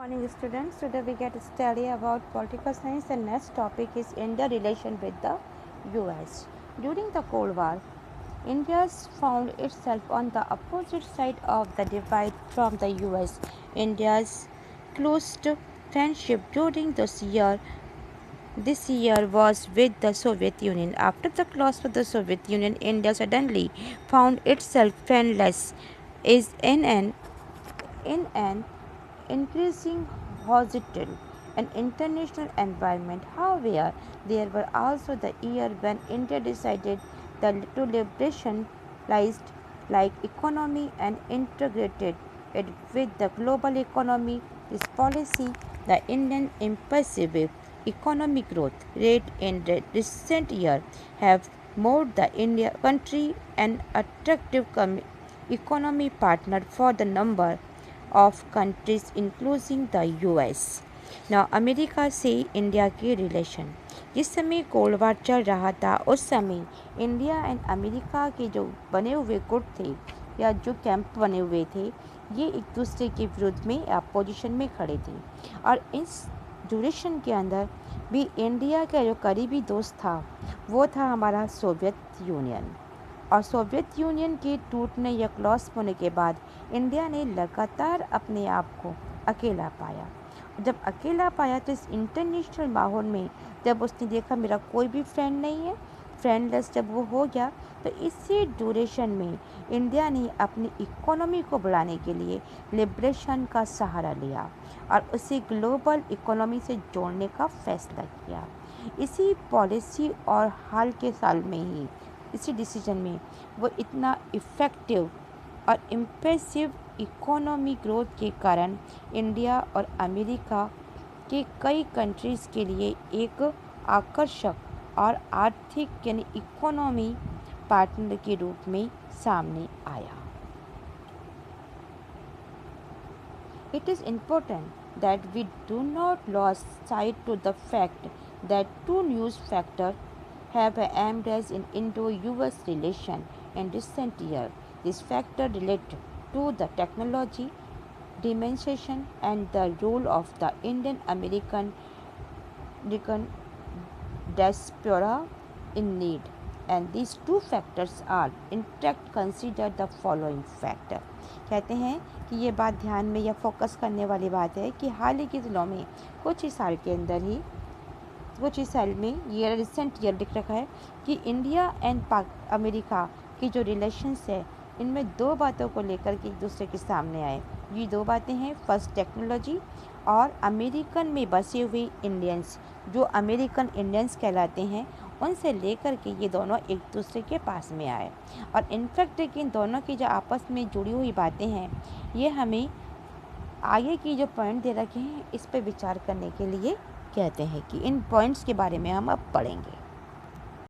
Morning students, today we get to study about political science and next topic is India relation with the US. During the Cold War, India found itself on the opposite side of the divide from the US. India's closest friendship during this year was with the Soviet Union. After the collapse of the Soviet Union, India suddenly found itself friendless is in an increasing hostile and international environment. However, there were also the year when India decided to liberalize like economy and integrated it with the global economy. This policy, the Indian impressive economic growth rate in the recent year have made the India country an attractive economy partner for the number of countries including the US. Now America से India के relation, जिस समय cold war चल रहा था उस समय India and America के जो बने हुए गुट थे या जो कैंप बने हुए थे ये एक दूसरे के विरुद्ध में अपोजिशन में खड़े थे। और इस ड्यूरेशन के अंदर भी इंडिया का जो करीबी दोस्त था वो था हमारा सोवियत यूनियन। और सोवियत यूनियन के टूटने या क्लॉस होने के बाद इंडिया ने लगातार अपने आप को अकेला पाया। जब अकेला पाया तो इस इंटरनेशनल माहौल में जब उसने देखा मेरा कोई भी फ्रेंड नहीं है, फ्रेंडलेस जब वो हो गया, तो इसी ड्यूरेशन में इंडिया ने अपनी इकोनॉमी को बढ़ाने के लिए लिबरेशन का सहारा लिया और उसे ग्लोबल इकोनॉमी से जोड़ने का फैसला किया। इसी पॉलिसी और हाल के साल में ही इसी डिसीजन में वो इतना इफ़ेक्टिव और इम्प्रेसिव इकोनॉमी ग्रोथ के कारण इंडिया और अमेरिका के कई कंट्रीज़ के लिए एक आकर्षक और आर्थिक यानी इकोनॉमी पार्टनर के रूप में सामने आया। It is important that we do not lose sight to the fact that two new factors have emerged in Indo-US relation in recent years. These factors relate to the technology dimension and the role of the Indian American diaspora in need. And these two factors are in fact consider the following factor. कहते हैं कि ये बात ध्यान में या focus करने वाली बात है कि हाल ही के दिनों में कुछ ही साल के अंदर ही कुछ ही साल में ये रिसेंट ईयर लिख रखा है कि इंडिया एंड अमेरिका की जो रिलेशंस है इनमें दो बातों को लेकर के एक दूसरे के सामने आए। ये दो बातें हैं, फर्स्ट टेक्नोलॉजी और अमेरिकन में बसे हुए इंडियंस जो अमेरिकन इंडियंस कहलाते हैं उनसे लेकर के ये दोनों एक दूसरे के पास में आए। और इनफैक्ट इन दोनों की जो आपस में जुड़ी हुई बातें हैं ये हमें आगे की जो पॉइंट दे रखे हैं इस पर विचार करने के लिए कहते हैं कि इन पॉइंट्स के बारे में हम अब पढ़ेंगे।